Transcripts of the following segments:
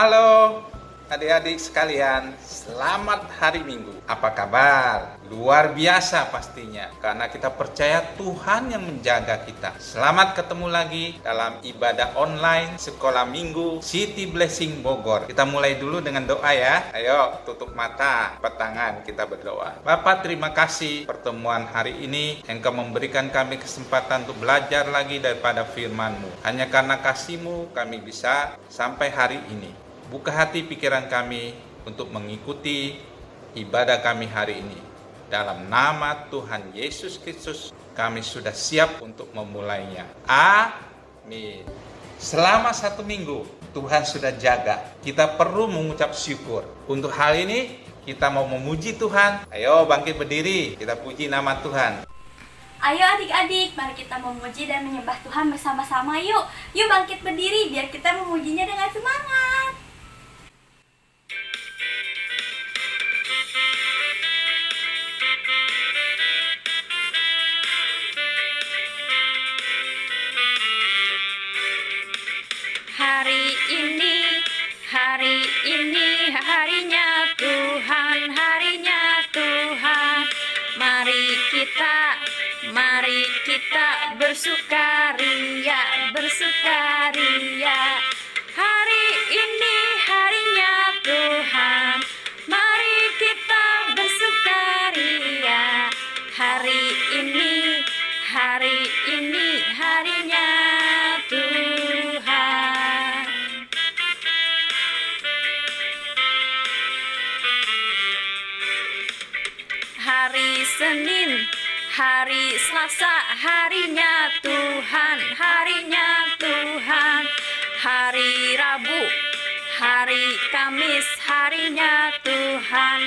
Halo adik-adik sekalian, selamat hari Minggu. Apa kabar? Luar biasa pastinya, karena kita percaya Tuhan yang menjaga kita. Selamat ketemu lagi dalam ibadah online Sekolah Minggu City Blessing Bogor. Kita mulai dulu dengan doa ya. Ayo tutup mata, angkat tangan, kita berdoa. Bapa, terima kasih pertemuan hari ini. Engkau memberikan kami kesempatan untuk belajar lagi daripada firman-Mu. Hanya karena kasih-Mu kami bisa sampai hari ini. Buka hati pikiran kami untuk mengikuti ibadah kami hari ini. Dalam nama Tuhan Yesus Kristus, kami sudah siap untuk memulainya. Amin. Selama 1 minggu, Tuhan sudah jaga. Kita perlu mengucap syukur. Untuk hal ini, kita mau memuji Tuhan. Ayo bangkit berdiri, kita puji nama Tuhan. Ayo adik-adik, mari kita memuji dan menyembah Tuhan bersama-sama yuk. Yuk bangkit berdiri, biar kita memujinya dengan semangat. Hari ini harinya Tuhan. Mari kita bersukaria. Hari ini harinya Tuhan. Mari kita bersukaria. Hari ini harinya Tuhan. Hari Senin, hari Selasa, harinya Tuhan. Hari Rabu, hari Kamis, harinya Tuhan.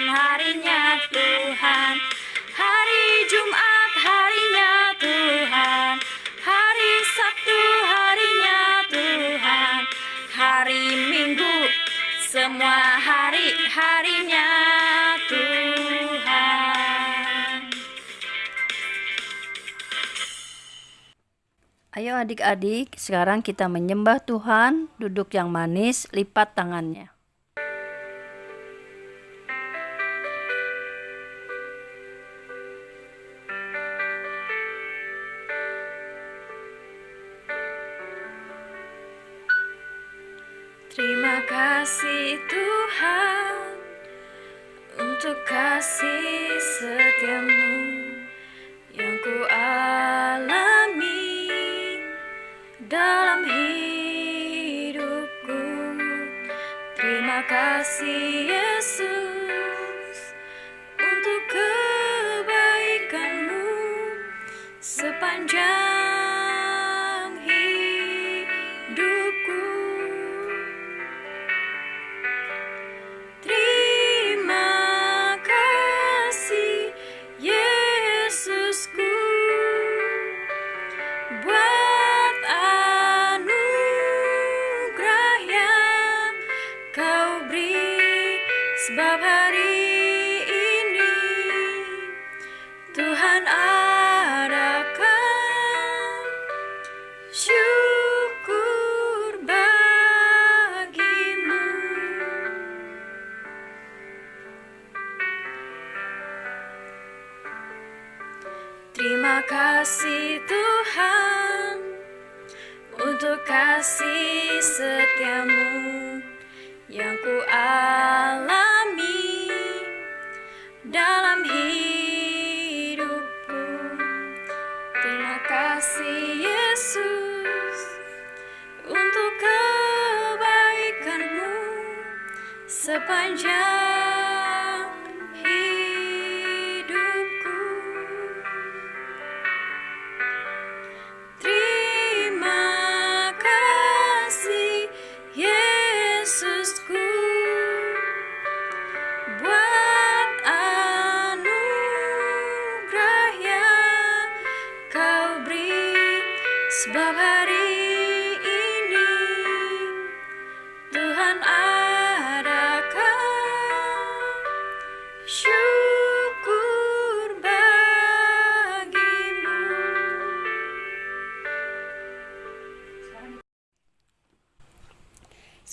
Hari Jumat, harinya Tuhan. Hari Sabtu, harinya Tuhan. Hari Minggu, semua harinya Tuhan. Ayo adik-adik, sekarang kita menyembah Tuhan. Duduk yang manis, lipat tangannya. Terima kasih Tuhan untuk kasih setiamu yang ku alami dalam hidupku. Terima kasih Yesus untuk kebaikan-Mu sepanjang hidupku. Terima kasih Yesusku buat anugerah yang Kau beri, sebab hari ini Tuhan adakan syukur bagimu. Terima kasih Tuhan untuk kasih setiamu yang ku alami dalam hidupku. Terima kasih Yesus untuk kebaikan-Mu sepanjang hidupku. Terima kasih Yesusku buat anugerah yang Kau beri, sebab hari ini Tuhan adakan syukur bagimu.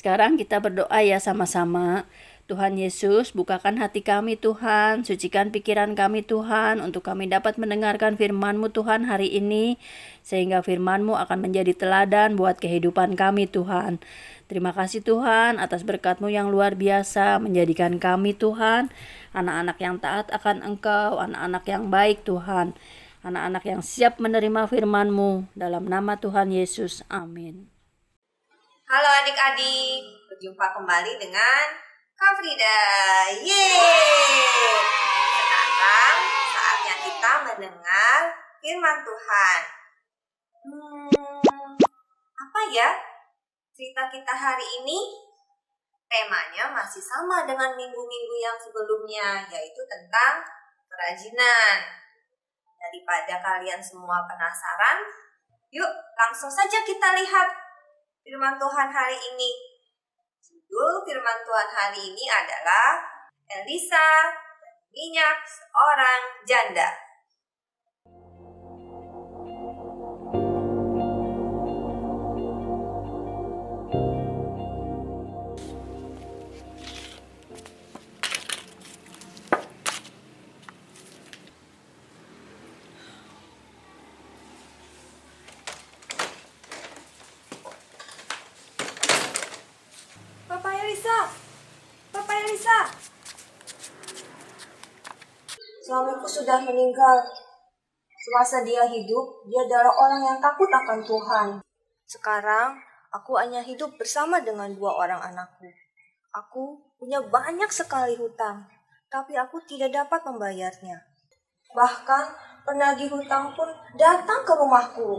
Sekarang kita berdoa ya sama-sama. Tuhan Yesus, bukakan hati kami Tuhan, sucikan pikiran kami Tuhan, untuk kami dapat mendengarkan firman-Mu Tuhan hari ini, sehingga firman-Mu akan menjadi teladan buat kehidupan kami Tuhan. Terima kasih Tuhan atas berkat-Mu yang luar biasa, menjadikan kami Tuhan, anak-anak yang taat akan Engkau, anak-anak yang baik Tuhan, anak-anak yang siap menerima firman-Mu, dalam nama Tuhan Yesus, amin. Halo adik-adik, berjumpa kembali dengan Kak Frida. Yeay! Sekarang saatnya kita mendengar firman Tuhan. Apa ya cerita kita hari ini? Temanya masih sama dengan minggu-minggu yang sebelumnya, yaitu tentang kerajinan. Daripada kalian semua penasaran, yuk langsung saja kita lihat firman Tuhan hari ini. Judul firman Tuhan hari ini adalah Elisa dan minyak seorang janda. Papa Elisa. Suamiku sudah meninggal. Semasa dia hidup, dia adalah orang yang takut akan Tuhan. Sekarang, aku hanya hidup bersama dengan 2 orang anakku. Aku punya banyak sekali hutang, tapi aku tidak dapat membayarnya. Bahkan, penagih hutang pun datang ke rumahku.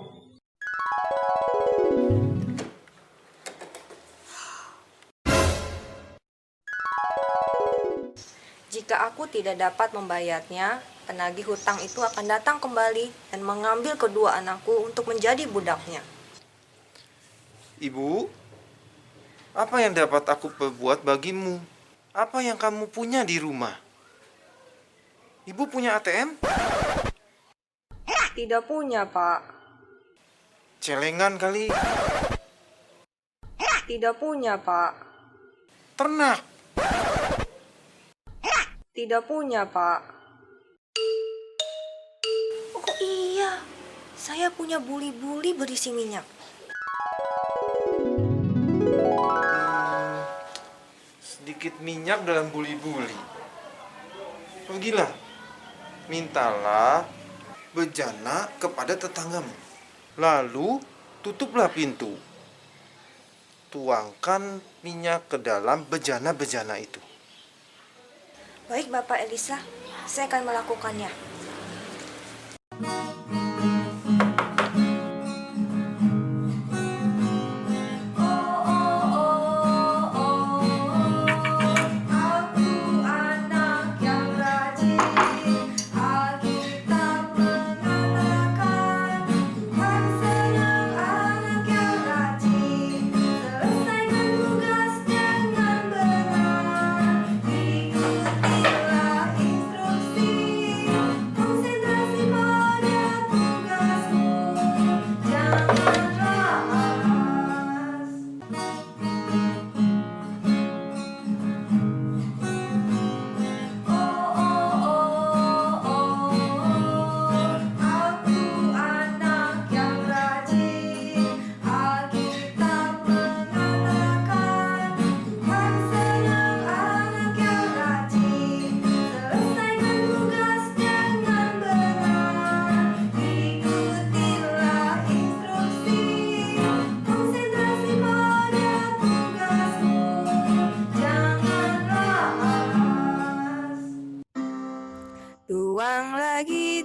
Jika aku tidak dapat membayarnya, penagih hutang itu akan datang kembali dan mengambil kedua anakku untuk menjadi budaknya. Ibu, apa yang dapat aku perbuat bagimu? Apa yang kamu punya di rumah? Ibu punya ATM? Tidak punya, Pak. Celengan kali? Tidak punya, Pak. Ternak? Tidak punya, Pak. Oh iya, saya punya buli-buli berisi minyak. Sedikit minyak dalam buli-buli. Pergilah, mintalah bejana kepada tetanggamu. Lalu tutuplah pintu. Tuangkan minyak ke dalam bejana-bejana itu. Baik, Bapak Elisa, saya akan melakukannya.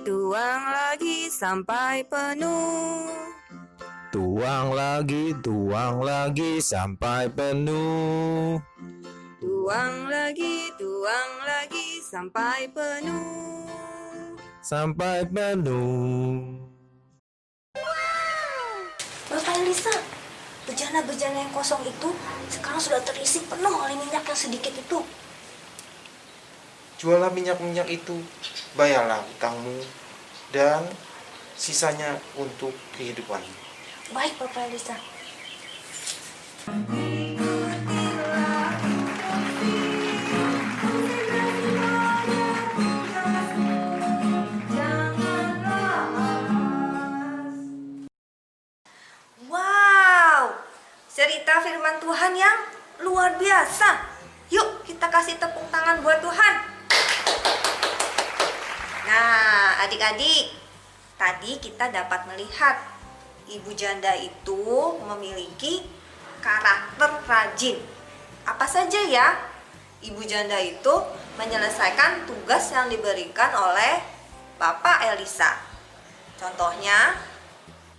Tuang lagi sampai penuh. Tuang lagi sampai penuh. Tuang lagi sampai penuh. Sampai penuh. Bapak Elisa, bejana-bejana yang kosong itu sekarang sudah terisi penuh oleh minyak yang sedikit itu. Jualah minyak-minyak itu, bayarlah hutangmu, dan sisanya untuk kehidupanmu. Baik, Bapak Elisa. Adik-adik, tadi kita dapat melihat ibu janda itu memiliki karakter rajin. Apa saja ya? Ibu janda itu menyelesaikan tugas yang diberikan oleh Bapak Elisa. Contohnya,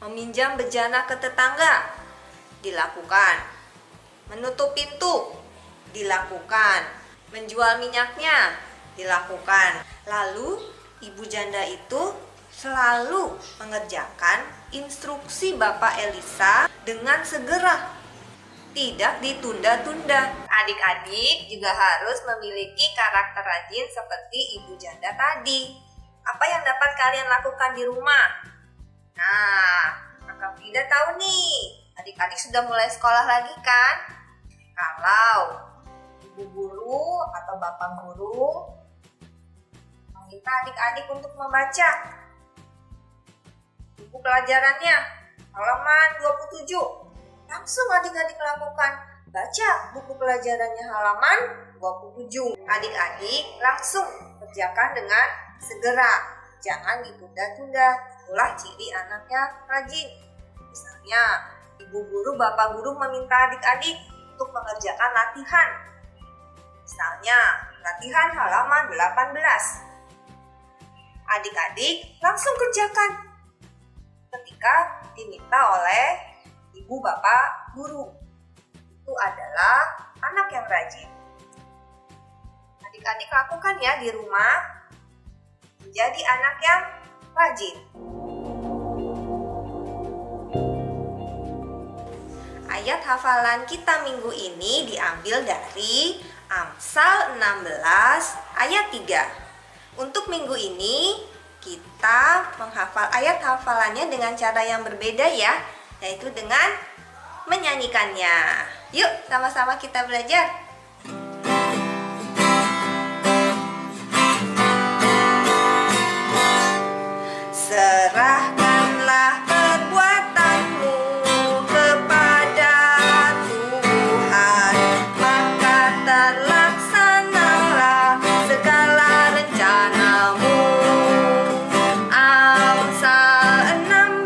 meminjam bejana ke tetangga, dilakukan. Menutup pintu, dilakukan. Menjual minyaknya, dilakukan. Lalu, ibu janda itu selalu mengerjakan instruksi Bapak Elisa dengan segera, tidak ditunda-tunda. Adik-adik juga harus memiliki karakter rajin seperti ibu janda tadi. Apa yang dapat kalian lakukan di rumah? Nah, Kakak Frida tahu nih, adik-adik sudah mulai sekolah lagi kan? Kalau ibu guru atau bapak guru meminta adik-adik untuk membaca buku pelajarannya, halaman 27. Langsung adik-adik lakukan, baca buku pelajarannya halaman 27. Adik-adik langsung kerjakan dengan segera, jangan ditunda-tunda. Itulah ciri anak yang rajin. Misalnya, ibu guru, bapak guru meminta adik-adik untuk mengerjakan latihan. Misalnya, latihan halaman 18. Adik-adik langsung kerjakan ketika diminta oleh ibu bapak guru. Itu adalah anak yang rajin. Adik-adik lakukan ya di rumah, menjadi anak yang rajin. Ayat hafalan kita minggu ini diambil dari Amsal 16 ayat 3. Untuk minggu ini kita menghafal ayat hafalannya dengan cara yang berbeda ya, yaitu dengan menyanyikannya. Yuk sama-sama kita belajar. Serahkanlah perbuatanmu kepada Tuhan, maka terlaksanalah segala rencanamu. Amsal 16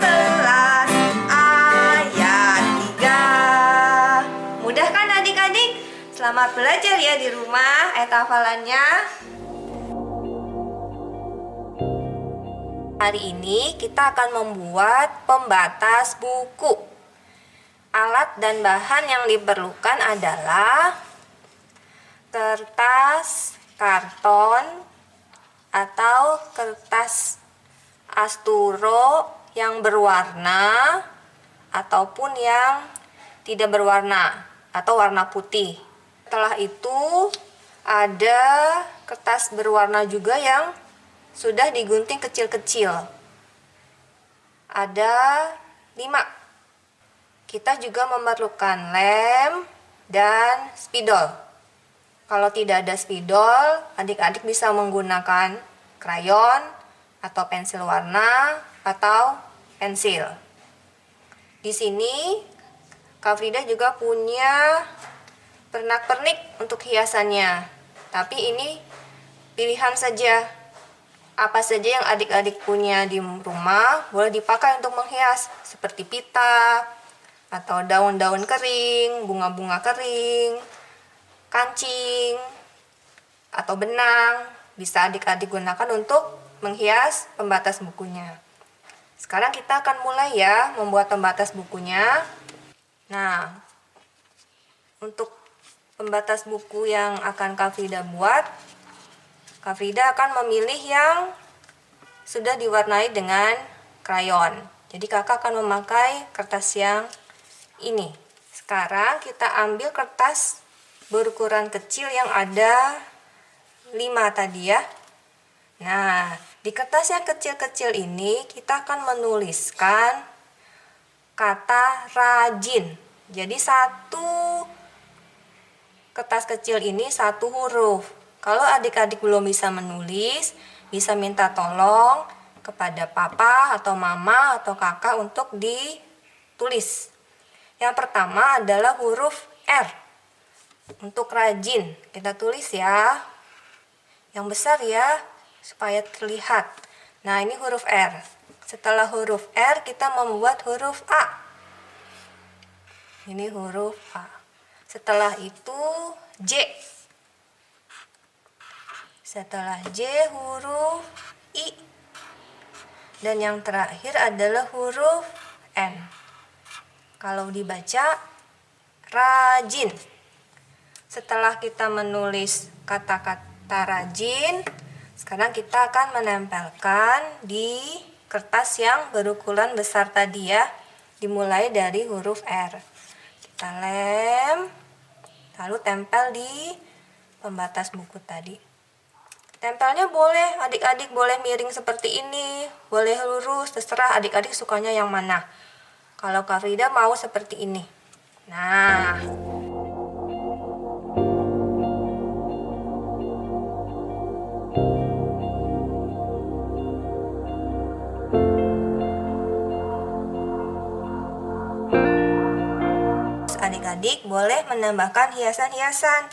ayat 3. Mudah kan adik-adik? Selamat belajar ya di rumah ayat hafalannya. Hari ini kita akan membuat pembatas buku. Alat dan bahan yang diperlukan adalah kertas, karton, atau kertas asturo yang berwarna ataupun yang tidak berwarna atau warna putih. Setelah itu ada kertas berwarna juga yang sudah digunting kecil-kecil. Ada 5. Kita juga memerlukan lem dan spidol. Kalau tidak ada spidol, adik-adik bisa menggunakan krayon atau pensil warna atau pensil. Di sini Kak Frida juga punya pernak-pernik untuk hiasannya. Tapi ini pilihan saja. Apa saja yang adik-adik punya di rumah boleh dipakai untuk menghias, seperti pita atau daun-daun kering, bunga-bunga kering, kancing atau benang. Bisa adik-adik gunakan untuk menghias pembatas bukunya. Sekarang kita akan mulai ya membuat pembatas bukunya. Nah, untuk pembatas buku yang akan Kak Frida buat, Kak Frida akan memilih yang sudah diwarnai dengan krayon. Jadi kakak akan memakai kertas yang ini. Sekarang kita ambil kertas berukuran kecil yang ada 5 tadi ya. Nah, di kertas yang kecil-kecil ini kita akan menuliskan kata rajin. Jadi satu kertas kecil ini 1 huruf. Kalau adik-adik belum bisa menulis, bisa minta tolong kepada papa atau mama atau kakak untuk ditulis. Yang pertama adalah huruf R. Untuk rajin, kita tulis ya. Yang besar ya, supaya terlihat. Nah, ini huruf R. Setelah huruf R, kita membuat huruf A. Ini huruf A. Setelah itu J. Setelah J, huruf I. Dan yang terakhir adalah huruf N. Kalau dibaca, rajin. Setelah kita menulis kata-kata rajin, sekarang kita akan menempelkan di kertas yang berukuran besar tadi ya. Dimulai dari huruf R. Kita lem, lalu tempel di pembatas buku tadi. Tempelnya boleh, adik-adik boleh miring seperti ini, boleh lurus, terserah adik-adik sukanya yang mana. Kalau Kak Frida mau seperti ini. Nah, adik-adik boleh menambahkan hiasan-hiasan.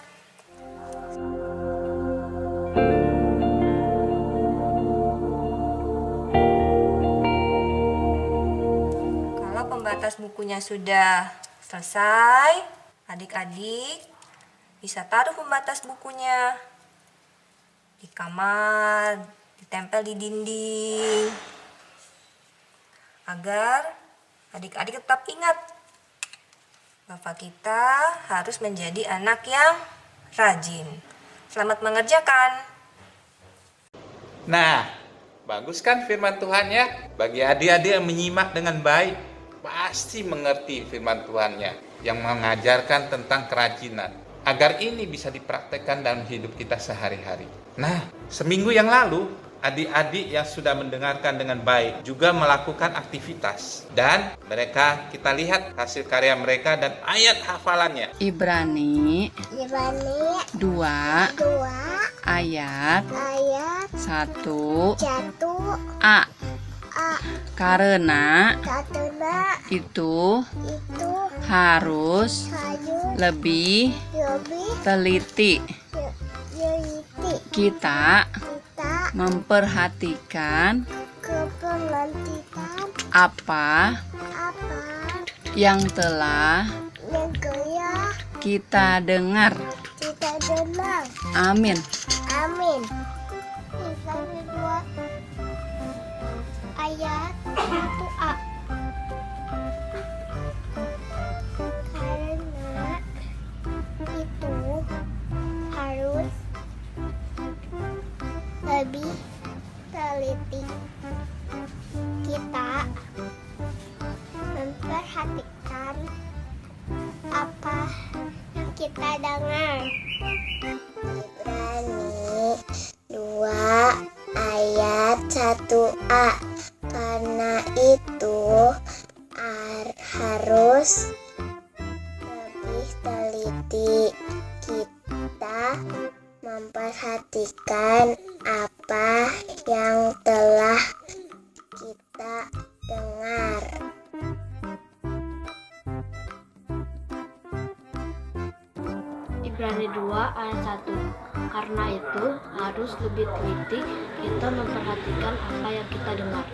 Kalau pembatas bukunya sudah selesai, adik-adik bisa taruh pembatas bukunya di kamar, ditempel di dinding, agar adik-adik tetap ingat Bapak kita harus menjadi anak yang rajin. Selamat mengerjakan. Nah, bagus kan firman Tuhan ya? Bagi adik-adik yang menyimak dengan baik, pasti mengerti firman Tuhannya yang mengajarkan tentang kerajinan. Agar ini bisa dipraktekkan dalam hidup kita sehari-hari. Nah, seminggu yang lalu, adik-adik yang sudah mendengarkan dengan baik juga melakukan aktivitas. Dan mereka, kita lihat hasil karya mereka dan ayat hafalannya. Ibrani 2 ayat 1 A. Karena itu harus lebih teliti. Kita memperhatikan apa yang telah kita dengar. Amin. Ibrani 2 ayat 1a. Karena itu harus lebih teliti. Kita memperhatikan apa yang kita dengar. Ibrani 2 ayat 1a. Karena itu harus lebih teliti. Kita memperhatikan apa yang telah kita dengar. Ibrani 2 ayat 1. Karena itu harus lebih teliti kita memperhatikan apa yang kita dengar.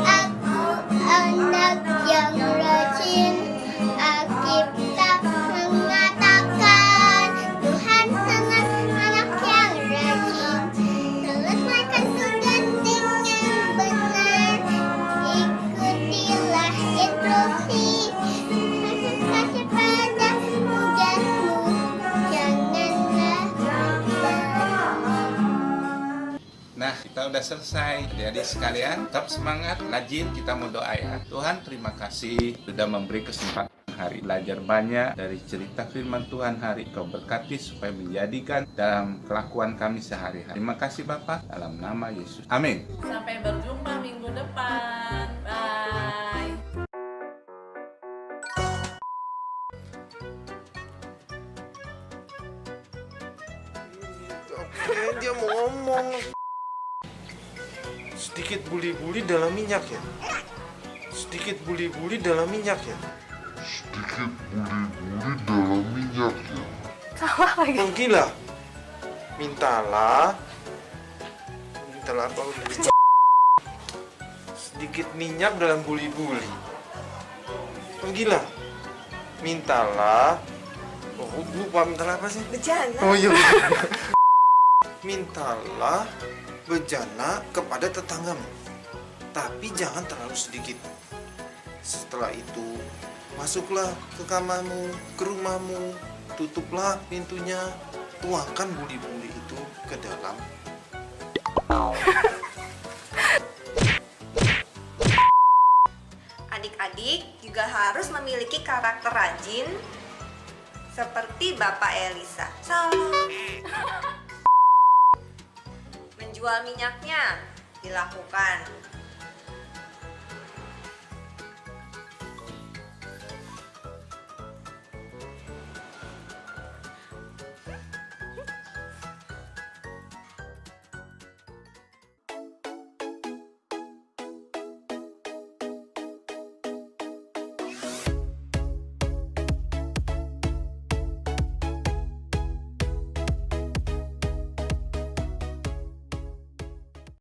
Aku anak yang rajin. Alkitab mengatakan Tuhan senang anak yang rajin. Selesaikan tugas dengan benar. Ikutilah instruksi. Kasih pada tugasmu. Janganlah lupa. Nah, kita udah selesai. Adik-adik sekalian, tetap semangat, rajin, kita mau doa ya. Tuhan, terima kasih sudah memberi kesempatan hari belajar banyak dari cerita firman Tuhan hari. Kau berkati supaya menjadikan dalam kelakuan kami sehari-hari. Terima kasih Bapak, dalam nama Yesus. Amin. Sampai berjumpa minggu depan. Bye. Dia mau ngomong. Sedikit buli-buli dalam minyak ya. Sedikit buli-buli dalam minyak ya. sedikit buli-buli dalam minyaknya. Pergilah, mintalah apa? Sedikit minyak dalam buli-buli. Pergilah, mintalah. Oh, lupa mintalah apa sih? Bejana. Oh iya. Mintalah bejana kepada tetanggamu, tapi jangan terlalu sedikit. Setelah itu, masuklah ke kamarmu, ke rumahmu, tutuplah pintunya, tuangkan buli-buli itu ke dalam. Adik-adik juga harus memiliki karakter rajin seperti Bapak Elisa. Salam. Menjual minyaknya dilakukan